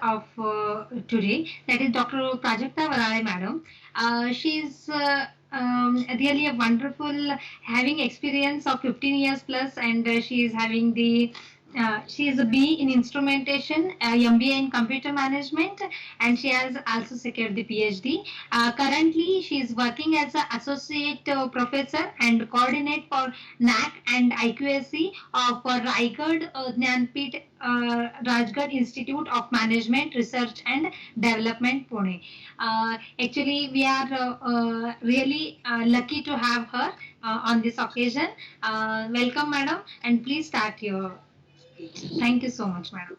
of today, that is Dr. Prajakta Varale madam. She's really a wonderful, having experience of 15 years plus, and she is having the she is a B in instrumentation, MBA in computer management, and she has also secured the PhD. Currently, she is working as an associate professor and coordinate for NAC and IQSC for Raigad Jnanpith Rajgarh Institute of Management Research and Development, Pune. Actually, we are really lucky to have her on this occasion. Welcome, madam, and please start your speech. Thank you so much, madam.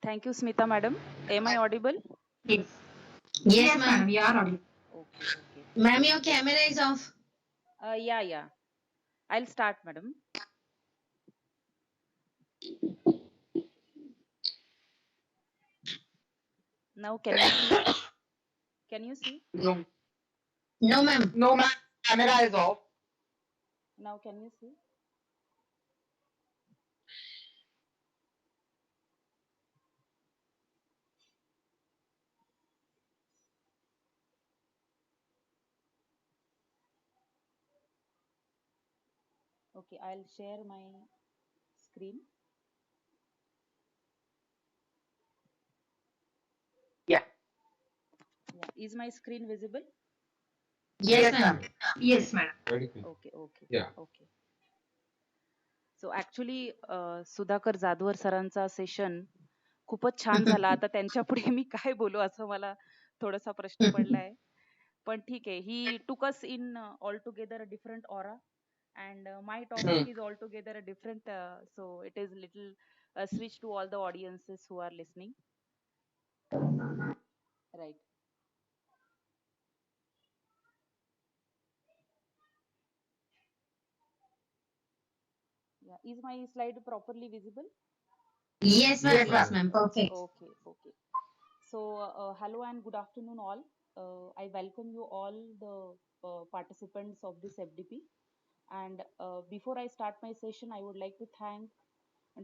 Thank you, Smita madam. Am I audible? Yes, Yes, yes, madam, ma'am. you are audible. Okay, okay. Ma'am, your camera is off. Yeah. I'll start, madam. Now, can you see? Can you see? No, No, ma'am. no, ma'am. Camera is off. Now, can you see? Okay, I'll share my screen. Yeah. Yeah, is my screen visible? Yes, Yes, ma'am. ma'am. Yes, madam. Okay. Okay. So actually Sudhakar Jadhavar सरांचा session खूपच छान झाला. आता त्यांच्या पुढे मी काय बोलू असं मला थोडासा प्रश्न पडलाय. पण ठीक आहे. He took us in all together a different aura and my Hmm. topic is altogether a different, so it is little switch to all the audiences who are listening, right? Yeah, is my slide properly visible? Yes, ma'am. Yes, Yes, ma'am. ma'am. Perfect. Okay. So hello and good afternoon all. I welcome you all the participants of this FDP. And before I start my session, I would like to thank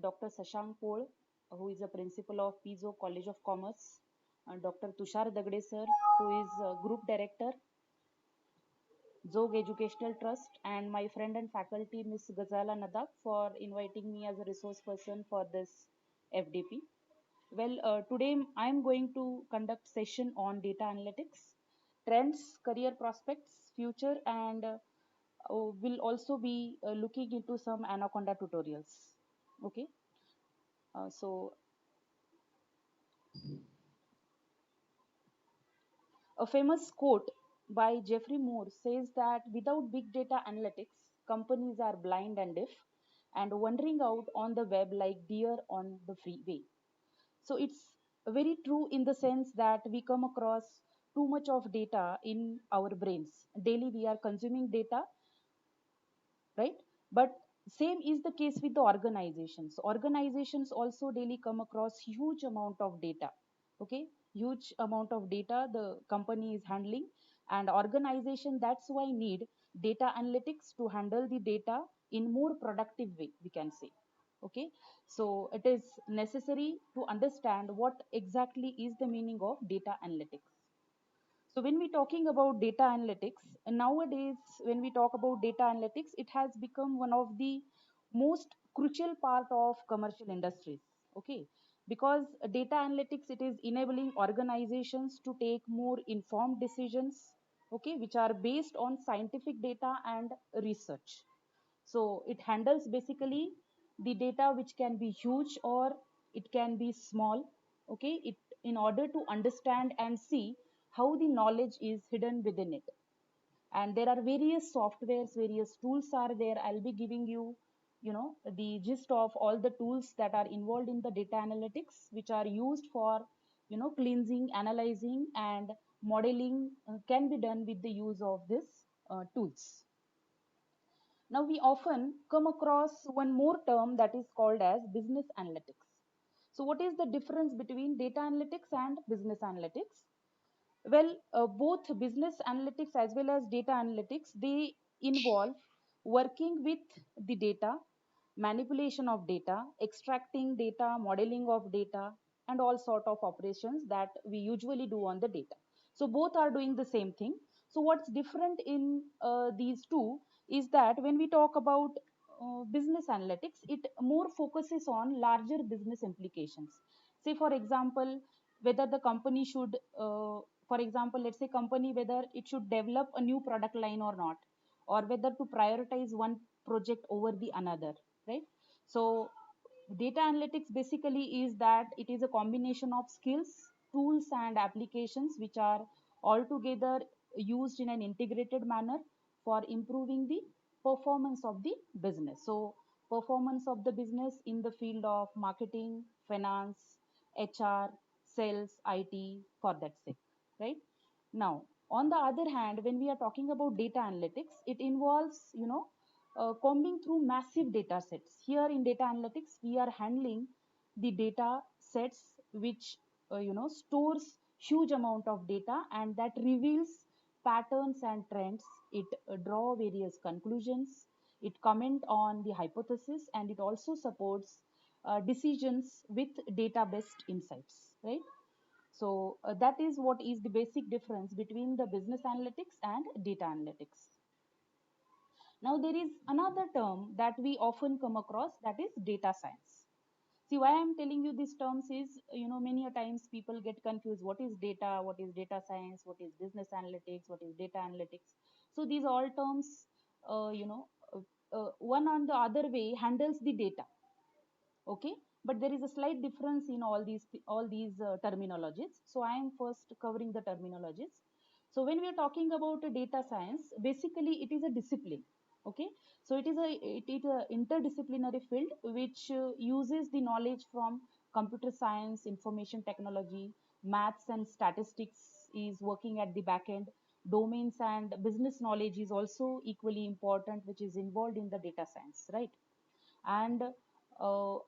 Dr. Sashank Pol, who is a principal of PISO College of Commerce, and Dr. Tushar Dagde sir, who is group director, Zog Educational Trust, and my friend and faculty, Ms. Ghazala Nadab, for inviting me as a resource person for this FDP. Well, today I'm going to conduct session on data analytics, trends, career prospects, future, and will also be looking into some Anaconda tutorials. Okay, so a famous quote by Jeffrey Moore says that without big data analytics, companies are blind and deaf and wandering out on the web like deer on the freeway. So it's very true in the sense that we come across too much of data in our brains. Daily we are consuming data, right? But same is the case with the organizations. Organizations also daily come across huge amount of data. Okay, huge amount of data the company is handling, and organization that's why need data analytics to handle the data in more productive way, we can say. Okay, so it is necessary to understand what exactly is the meaning of data analytics. So when we're talking about data analytics, nowadays, when we talk about data analytics, it has become one of the most crucial part of commercial industries. Okay, because data analytics, it is enabling organizations to take more informed decisions. Okay, which are based on scientific data and research. So it handles basically the data which can be huge or it can be small. Okay, it in order to understand and see how the knowledge is hidden within it. And there are various softwares, various tools are there. I'll be giving you, the gist of all the tools that are involved in the data analytics, which are used for, cleansing, analyzing, and modeling can be done with the use of these tools. Now we often come across one more term that is called as business analytics. So what is the difference between data analytics and business analytics? Well, both business analytics as well as data analytics, they involve working with the data, manipulation of data, extracting data, modeling of data, and all sort of operations that we usually do on the data. So both are doing the same thing. So what's different in these two is that when we talk about business analytics, it more focuses on larger business implications. Say for example, whether the company should for example, let's say company, whether it should develop a new product line or not, or whether to prioritize one project over the another, right? So data analytics basically is that it is a combination of skills, tools, and applications which are altogether used in an integrated manner for improving the performance of the business. So performance of the business in the field of marketing, finance, HR, sales, IT, for that sake, right? Now, on the other hand, when we are talking about data analytics, it involves, combing through massive data sets. Here in data analytics, we are handling the data sets which, stores huge amount of data, and that reveals patterns and trends. It draw various conclusions. It comment on the hypothesis, and it also supports decisions with data-based insights, right? So that is what is the basic difference between the business analytics and data analytics. Now there is another term that we often come across, that is data science. See, why I'm telling you these terms is, many a times people get confused. What is data? What is data science? What is business analytics? What is data analytics? So these all terms, one on the other way handles the data, okay, but there is a slight difference in all these terminologies. So I am first covering the terminologies. So when we are talking about data science, basically it is a discipline, okay. So it is a interdisciplinary field which uses the knowledge from computer science, information technology, maths, and statistics is working at the back end. Domains and business knowledge is also equally important, which is involved in the data science, right? And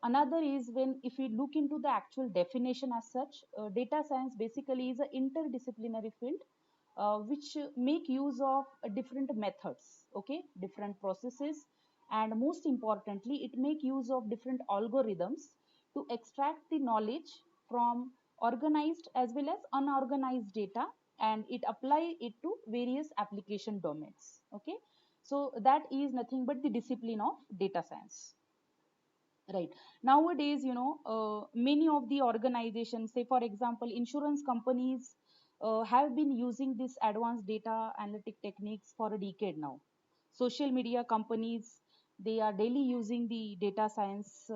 another is, when if we look into the actual definition as such, data science basically is an interdisciplinary field which make use of different methods, okay, different processes, and most importantly it make use of different algorithms to extract the knowledge from organized as well as unorganized data, and it apply it to various application domains, okay. So that is nothing but the discipline of data science. Right. Nowadays, many of the organizations, say for example, insurance companies, have been using this advanced data analytic techniques for a decade now. Social media companies, they are daily using the data science,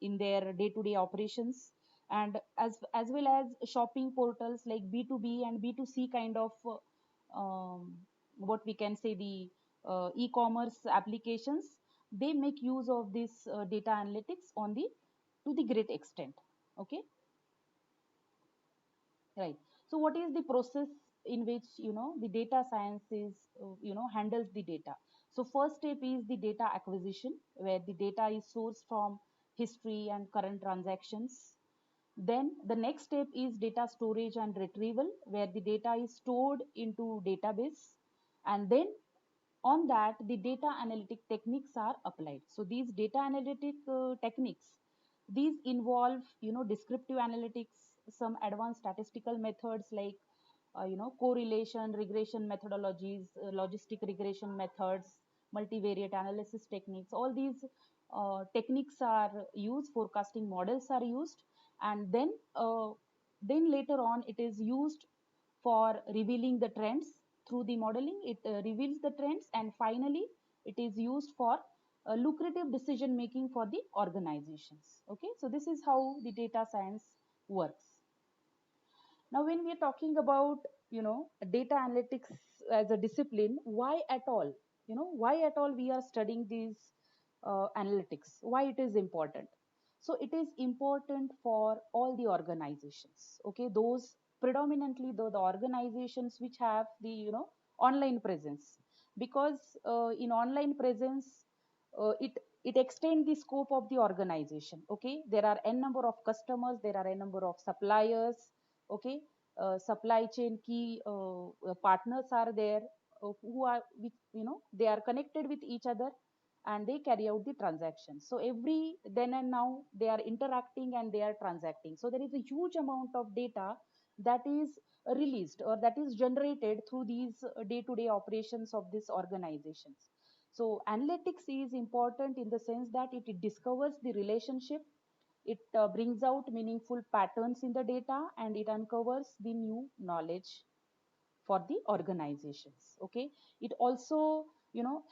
in their day-to-day operations, and as well as shopping portals like B2B and B2C kind of, what we can say, the e-commerce applications, they make use of this data analytics on the to the great extent, okay, right. So what is the process in which, the data science is, handles the data? So first step is the data acquisition, where the data is sourced from history and current transactions. Then the next step is data storage and retrieval, where the data is stored into database, and then on that the data analytic techniques are applied. So these data analytic techniques, these involve, descriptive analytics, some advanced statistical methods like, correlation, regression methodologies, logistic regression methods, multivariate analysis techniques. All these techniques are used, forecasting models are used, and then later on it is used for revealing the trends. Through the modeling, it reveals the trends, and finally it is used for lucrative decision making for the organizations, okay. So this is how the data science works. Now when we are talking about, data analytics as a discipline, why at all, we are studying these analytics, why it is important? So it is important for all the organizations, okay, those predominantly the organizations which have the, online presence, because in online presence, it extends the scope of the organization, okay. There are n number of customers, there are n number of suppliers, okay. Supply chain key partners are there, who are with, they are connected with each other, and they carry out the transaction. So every then and now they are interacting and they are transacting. So there is a huge amount of data that is released or that is generated through these day-to-day operations of these organizations. So analytics is important in the sense that it discovers the relationship, it brings out meaningful patterns in the data, and it uncovers the new knowledge for the organizations. Okay, it also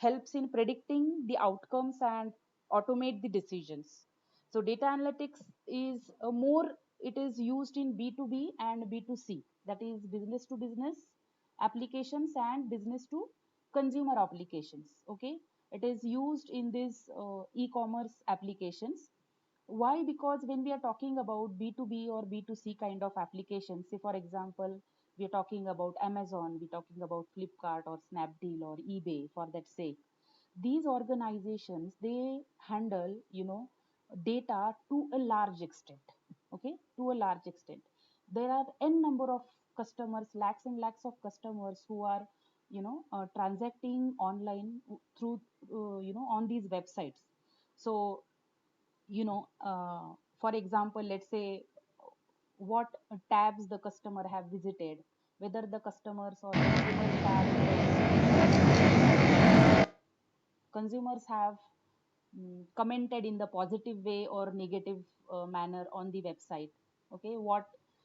helps in predicting the outcomes and automate the decisions. So data analytics is more, it is used in B2B and B2C, that is business to business applications and business to consumer applications. Okay, it is used in these e-commerce applications. Why? Because when we are talking about B2B or B2C kind of applications, say for example, we are talking about Amazon, we're talking about Flipkart or Snapdeal or eBay for that sake. These organizations, they handle, data to a large extent. Okay, to a large extent. There are n number of customers, lakhs and lakhs of customers who are, transacting online through, on these websites. So for example, let's say what tabs the customer have visited, whether the customers or consumers have commented in the positive way or negative manner on the website. Okay,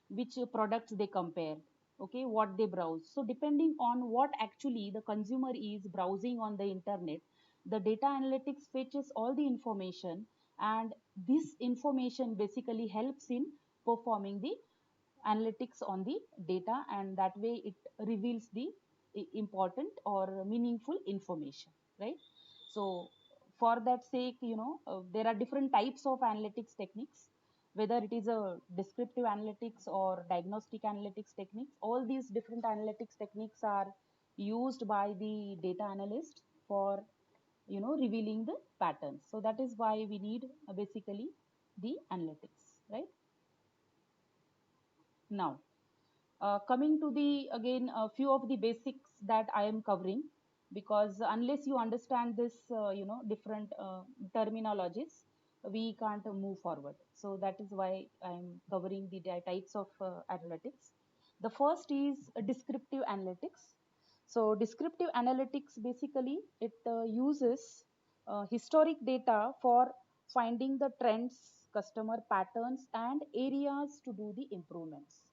which products they compare, okay, what they browse. So depending on what actually the consumer is browsing on the internet, the data analytics fetches all the information, and this information basically helps in performing the analytics on the data, and that way it reveals the important or meaningful information, right? So for that sake, there are different types of analytics techniques, whether it is a descriptive analytics or diagnostic analytics techniques. All these different analytics techniques are used by the data analyst for revealing the patterns. So that is why we need basically the analytics, right? Now coming to the again a few of the basics that I am covering, because unless you understand this different terminologies, we can't move forward. So that is why I am covering the types of analytics. The first is descriptive analytics. So descriptive analytics basically it uses historic data for finding the trends, customer patterns, and areas to do the improvements.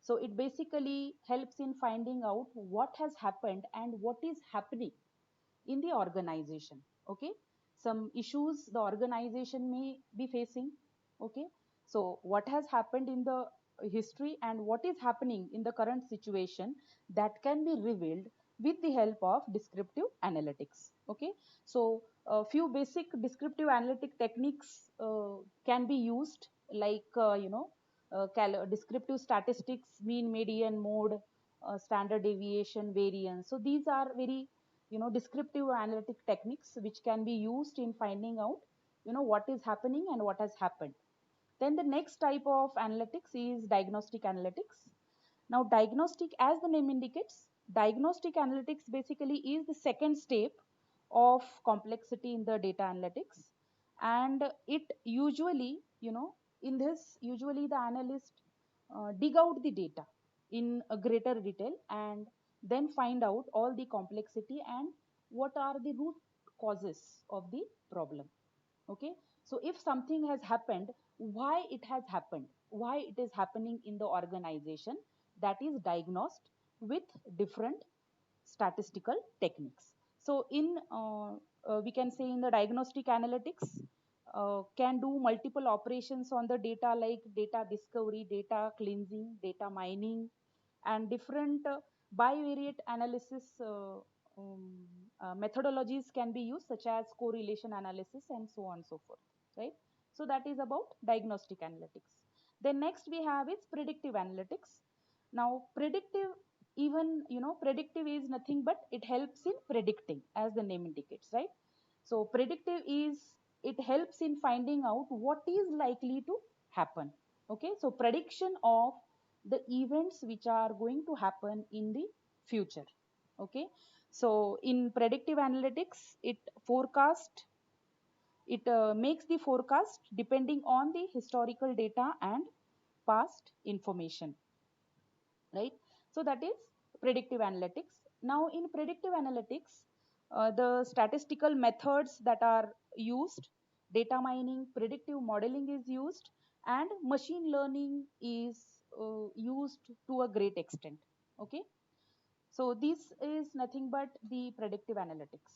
So it basically helps in finding out what has happened and what is happening in the organization. Okay, some issues the organization may be facing. Okay, so what has happened in the history and what is happening in the current situation, that can be revealed with the help of descriptive analytics. Okay, so a few basic descriptive analytic techniques can be used, like descriptive statistics, mean, median, mode, standard deviation, variance. So these are very descriptive analytic techniques which can be used in finding out what is happening and what has happened. Then the next type of analytics is diagnostic analytics. Now diagnostic, as the name indicates, diagnostic analytics basically is the second step of complexity in the data analytics. And it usually, in this usually the analyst dig out the data in a greater detail and then find out all the complexity and what are the root causes of the problem. Okay, so if something has happened, why it has happened, why it is happening in the organization, that is diagnosed with different statistical techniques. So in we can say in the diagnostic analytics can do multiple operations on the data, like data discovery, data cleansing, data mining, and different bivariate analysis methodologies can be used, such as correlation analysis and so on and so forth, right? So that is about diagnostic analytics. Then next we have is predictive analytics. Now predictive, even predictive is nothing but it helps in predicting, as the name indicates, right? So predictive is, it helps in finding out what is likely to happen. Okay, so prediction of the events which are going to happen in the future. Okay, so in predictive analytics, it forecast It makes the forecast depending on the historical data and past information, right? So that is predictive analytics. Now in predictive analytics, the statistical methods that are used, data mining, predictive modeling is used, and machine learning is used to a great extent. Okay, so this is nothing but the predictive analytics.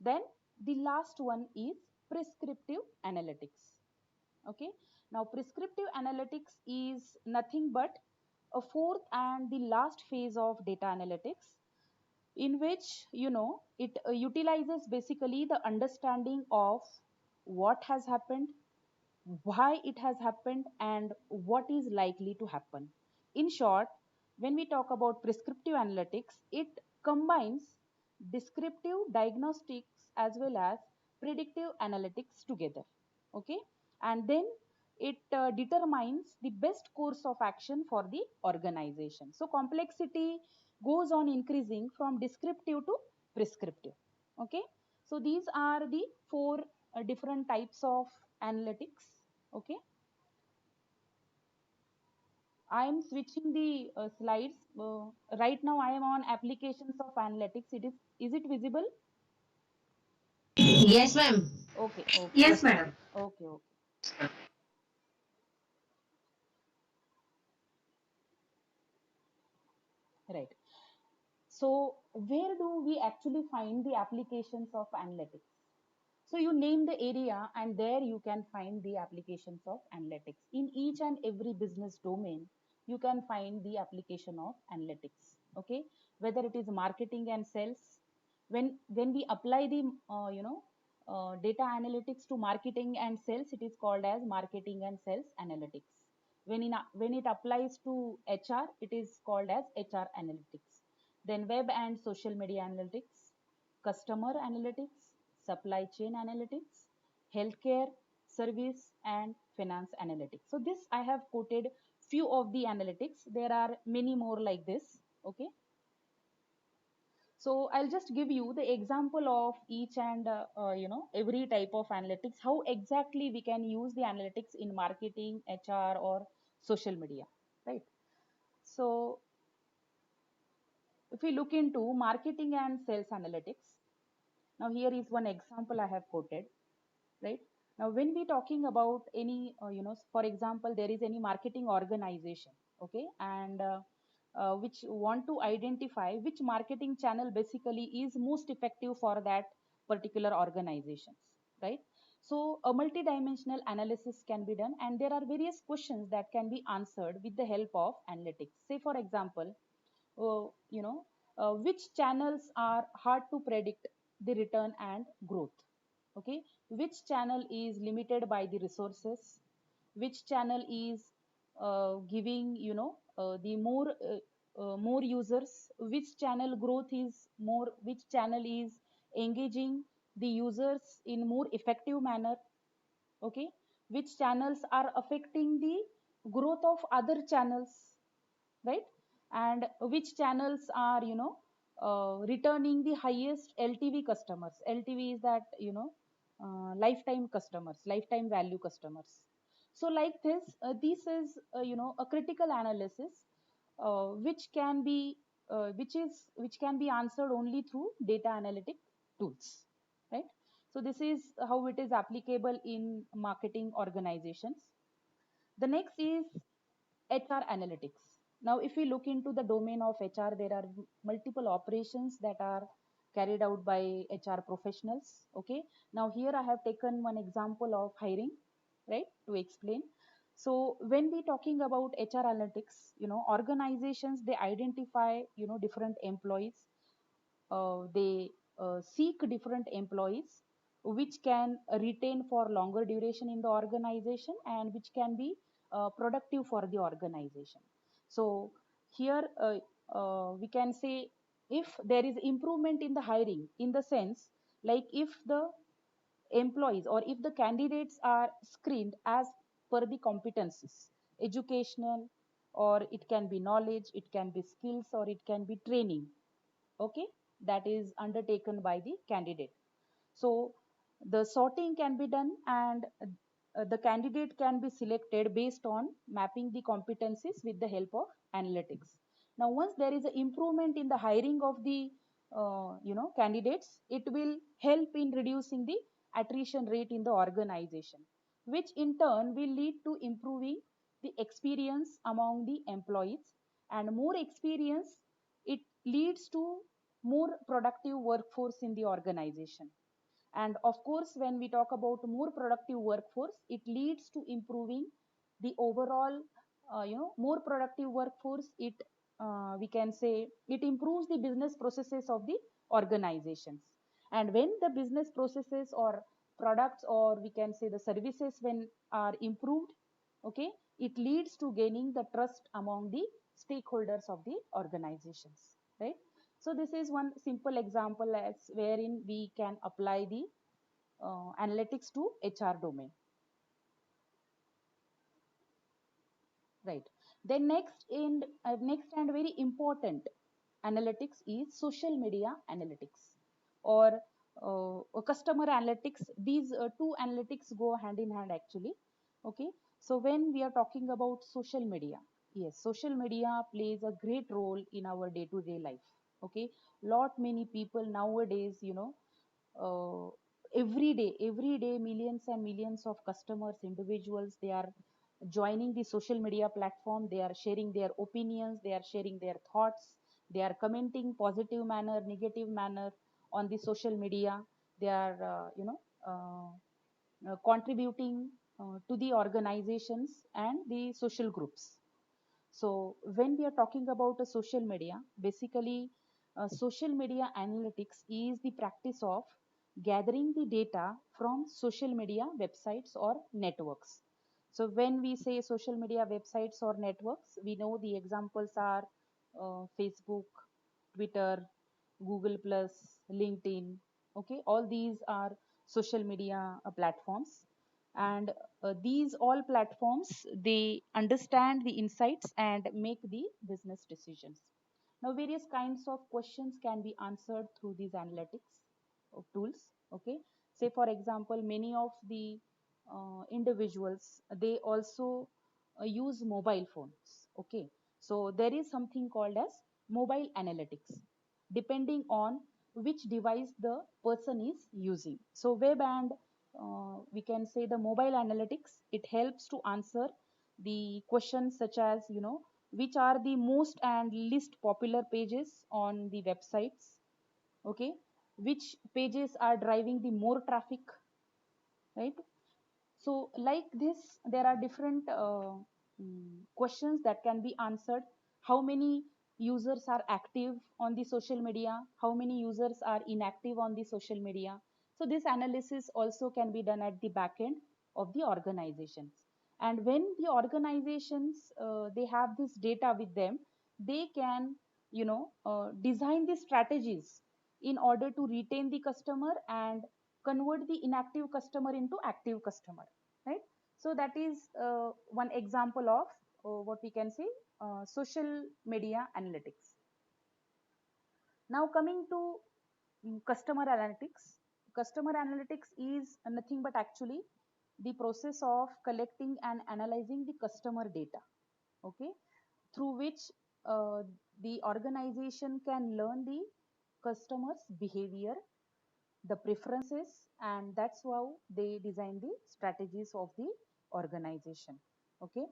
Then the last one is prescriptive analytics. Okay, now prescriptive analytics is nothing but a fourth and the last phase of data analytics, in which it utilizes basically the understanding of what has happened, why it has happened, and what is likely to happen. In short, when we talk about prescriptive analytics, it combines descriptive diagnostics as well as predictive analytics together. Okay, and then it determines the best course of action for the organization. So complexity goes on increasing from descriptive to prescriptive. Okay, so these are the four different types of analytics. Okay, I am switching the slides. Right now I am on applications of analytics. Is it visible? Yes, ma'am. Okay, okay, Yes, madam. okay, okay. Right. So where do we actually find the applications of analytics? So you name the area and there you can find the applications of analytics. In each and every business domain, you can find the application of analytics. Okay, whether it is marketing and sales. When we apply the data analytics to marketing and sales, it is called as marketing and sales analytics. When it applies to HR, it is called as HR analytics. Then web and social media analytics, customer analytics, supply chain analytics, healthcare, service, and finance analytics. So this I have quoted few of the analytics. There are many more like this. Okay. So I'll just give you the example of each and every type of analytics. How exactly we can use the analytics in marketing, HR, or social media, right? So if we look into marketing and sales analytics, now here is one example I have quoted, right? Now when we talking about any for example, there is any marketing organization, okay, and which want to identify which marketing channel basically is most effective for that particular organizations, right? So a multidimensional analysis can be done, and there are various questions that can be answered with the help of analytics. Say for example, which channels are hard to predict the return and growth? Okay, which channel is limited by the resources? Which channel is giving the more users? Which channel growth is more? Which channel is engaging the users in more effective manner? Okay, which channels are affecting the growth of other channels, right? And which channels are returning the highest LTV customers? LTV is that lifetime customers, lifetime value customers. So like this is a critical analysis which can be answered only through data analytic tools, right? So this is how it is applicable in marketing organizations. The next is HR analytics. Now, if we look into the domain of HR, there are multiple operations that are carried out by HR professionals. Okay. Now, here I have taken one example of hiring, right, to explain. So, when we talking about HR analytics, organizations, they identify, different employees. They seek different employees which can retain for longer duration in the organization and which can be productive for the organization. So here we can say if there is improvement in the hiring, in the sense like if the employees or if the candidates are screened as per the competencies, educational, or it can be knowledge, it can be skills, or it can be training, okay, that is undertaken by the candidate. So The sorting can be done, and the candidate can be selected based on mapping the competencies with the help of analytics. Now, once there is an improvement in the hiring of the candidates, it will help in reducing the attrition rate in the organization, which in turn will lead to improving the experience among the employees, and more experience, it leads to more productive workforce in the organization. And of course, when we talk about more productive workforce, it leads to improving the overall more productive workforce. It we can say it improves the business processes of the organizations. And when the business processes or products, or we can say the services, when are improved, okay, it leads to gaining the trust among the stakeholders of the organizations, right? So this is one simple example as wherein we can apply the analytics to HR domain, right? Then next and very important analytics is social media analytics, or customer analytics. These two analytics go hand in hand actually. Okay, so when we are talking about social media, yes, social media plays a great role in our day-to-day life. Okay, lot many people nowadays, uh, every day millions and millions of customers, individuals, they are joining the social media platform. They are sharing their opinions, they are sharing their thoughts, they are commenting positive manner, negative manner on the social media. They are contributing to the organizations and the social groups. So when we are talking about a social media, basically social media analytics is the practice of gathering the data from social media websites or networks. So when we say social media websites or networks, we know the examples are Facebook, Twitter, Google Plus, LinkedIn. Okay, all these are social media platforms, and these all platforms, they understand the insights and make the business decisions. Now, various kinds of questions can be answered through these analytics tools. Okay, say for example, many of the individuals, they also use mobile phones. Okay, so there is something called as mobile analytics, depending on which device the person is using. So web and we can say the mobile analytics, it helps to answer the questions such as, which are the most and least popular pages on the websites. Okay, which pages are driving the more traffic, right? So like this, there are different questions that can be answered. How many users are active on the social media, how many users are inactive on the social media? So this analysis also can be done at the back end of the organizations. And when the organizations they have this data with them, they can design the strategies in order to retain the customer and convert the inactive customer into active customer, right? So that is one example of what we can say social media analytics. Now coming to customer analytics. Customer analytics is nothing but actually the process of collecting and analyzing the customer data, okay, through which uh, the organization can learn the customer's behavior, the preferences, and that's how they design the strategies of the organization. Okay,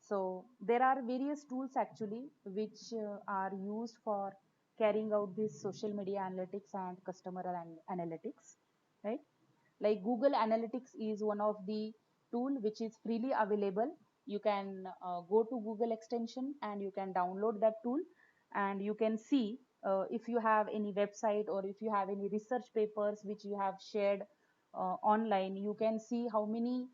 so there are various tools actually which are used for carrying out this social media analytics and customer analytics, right? Like Google Analytics is one of the tool which is freely available. You can go to Google extension and you can download that tool, and you can see if you have any website or if you have any research papers which you have shared online. You can see how many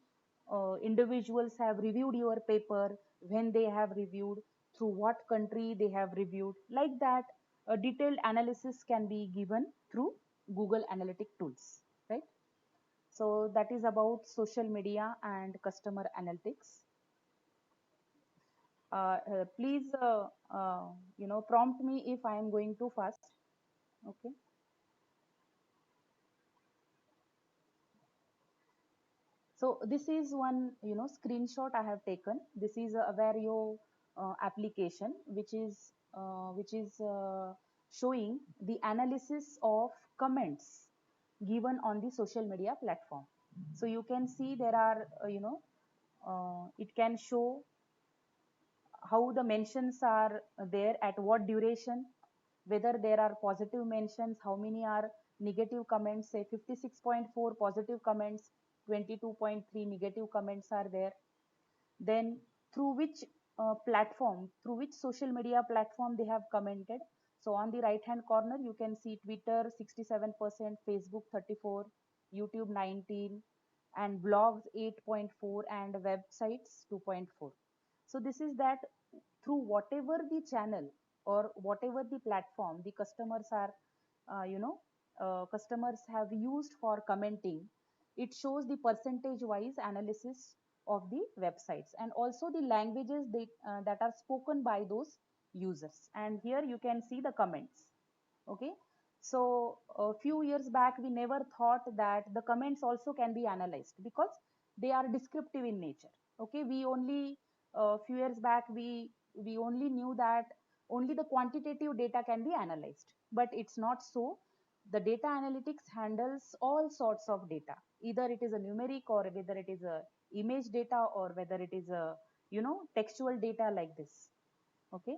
individuals have reviewed your paper, when they have reviewed, through what country they have reviewed. Like that, a detailed analysis can be given through Google Analytic tools, right? So that is about social media and customer analytics. Please, prompt me if I am going too fast. Okay. So this is one, screenshot I have taken. This is a Avario application, which is showing the analysis of comments given on the social media platform. So you can see there are, it can show how the mentions are there, at what duration, whether there are positive mentions, how many are negative comments, say 56.4 positive comments, 22.3 negative comments are there. Then through which platform, through which social media platform they have commented. So on the right hand corner you can see Twitter 67%, Facebook 34, YouTube 19, and blogs 8.4, and websites 2.4. So this is that through whatever the channel or whatever the platform the customers are, customers have used for commenting, it shows the percentage wise analysis of the websites, and also the languages that are spoken by those users. And here you can see the comments. Okay, so a few years back we never thought that the comments also can be analyzed, because they are descriptive in nature. Okay, we only a few years back we only knew that only the quantitative data can be analyzed, but it's not so. The data analytics handles all sorts of data, either it is a numeric, or whether it is a image data, or whether it is a textual data like this. Okay,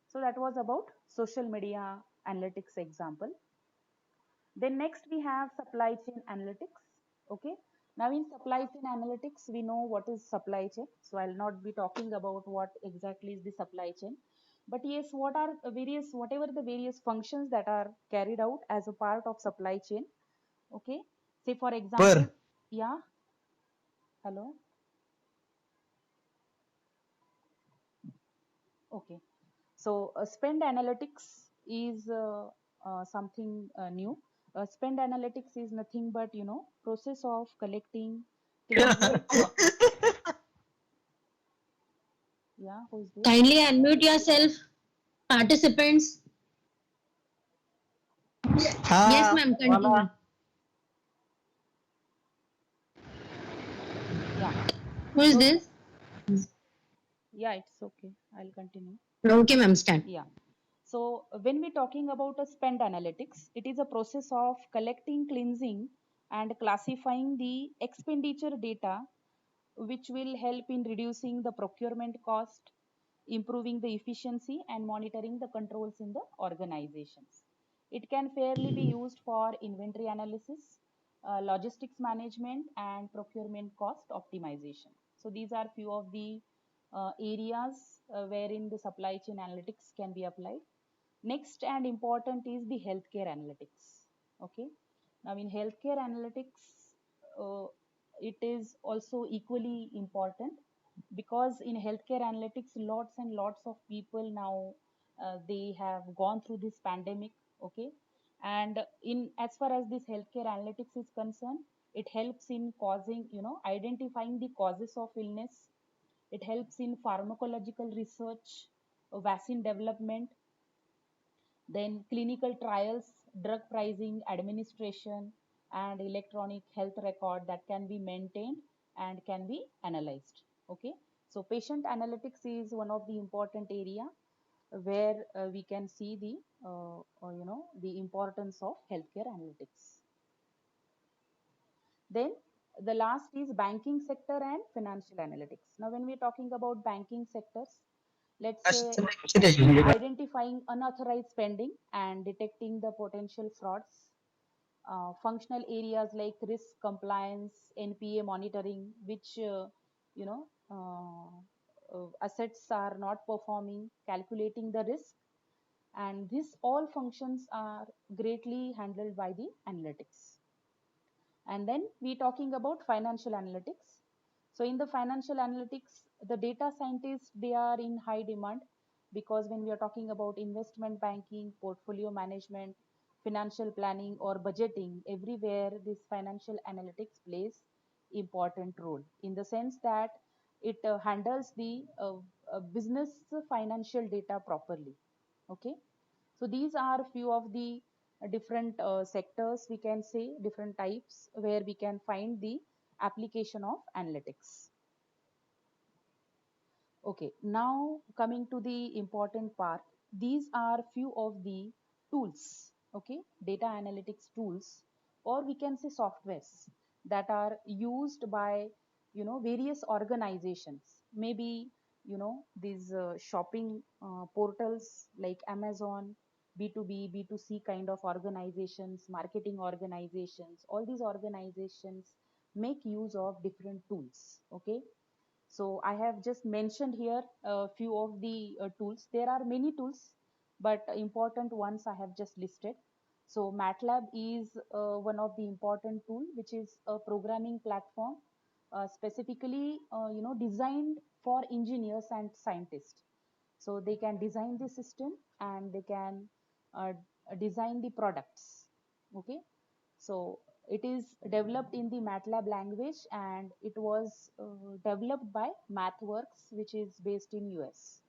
so that was about social media analytics example. Then next we have supply chain analytics. Okay, now in supply chain analytics we know what is supply chain, so I'll not be talking about what exactly is the supply chain, but yes, what are whatever the various functions that are carried out as a part of supply chain. Okay, say for example, yeah, hello, okay. So spend analytics is something new. Spend analytics is nothing but process of collecting, cleansing. Yeah, who's this? Kindly unmute yourself, participants. Yes, ma'am, continue. Yeah. Who is So this? yeah, it's okay. I'll continue. Okay, ma'am, start. Yeah. So when we're talking about a spend analytics, it is a process of collecting, cleansing, and classifying the expenditure data, which will help in reducing the procurement cost, improving the efficiency, and monitoring the controls in the organizations. It can fairly be used for inventory analysis, logistics management, and procurement cost optimization. So these are few of the areas wherein the supply chain analytics can be applied. Next and important is the healthcare analytics. Okay, now in healthcare analytics, it is also equally important, because in healthcare analytics lots and lots of people now they have gone through this pandemic. Okay, and in as far as this healthcare analytics is concerned, it helps in causing, identifying the causes of illness. It helps in pharmacological research, vaccine development, then clinical trials, drug pricing, administration, and electronic health record that can be maintained and can be analyzed. Okay, so patient analytics is one of the important area where we can see the importance of healthcare analytics. Then the last is banking sector and financial analytics. Now when we're talking about banking sectors, let's say identifying unauthorized spending and detecting the potential frauds, functional areas like risk compliance, NPA monitoring, which assets are not performing, calculating the risk, and these all functions are greatly handled by the analytics. And then we talking about financial analytics. So in the financial analytics, the data scientists, they are in high demand, because when we are talking about investment banking, portfolio management, financial planning, or budgeting, everywhere this financial analytics plays important role, in the sense that it handles the business financial data properly. Okay, so these are few of the different sectors, we can say different types, where we can find the application of analytics. Okay, now coming to the important part, these are few of the tools, okay, data analytics tools, or we can say softwares that are used by, various organizations. Maybe, these shopping portals like Amazon, B2B, B2C kind of organizations, marketing organizations, all these organizations make use of different tools, okay. So I have just mentioned here a few of the tools. There are many tools, but important ones I have just listed. So MATLAB is one of the important tool, which is a programming platform specifically, designed for engineers and scientists. So they can design the system and they can uh, design the products. Okay, so it is developed in the MATLAB language and it was developed by MathWorks, which is based in US.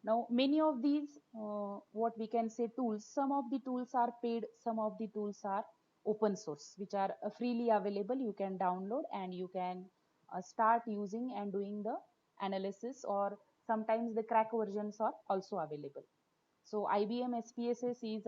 Now, many of these, what we can say tools, some of the tools are paid, some of the tools are open source, which are freely available. You can download and you can start using and doing the analysis, or sometimes the crack versions are also available. So IBM SPSS is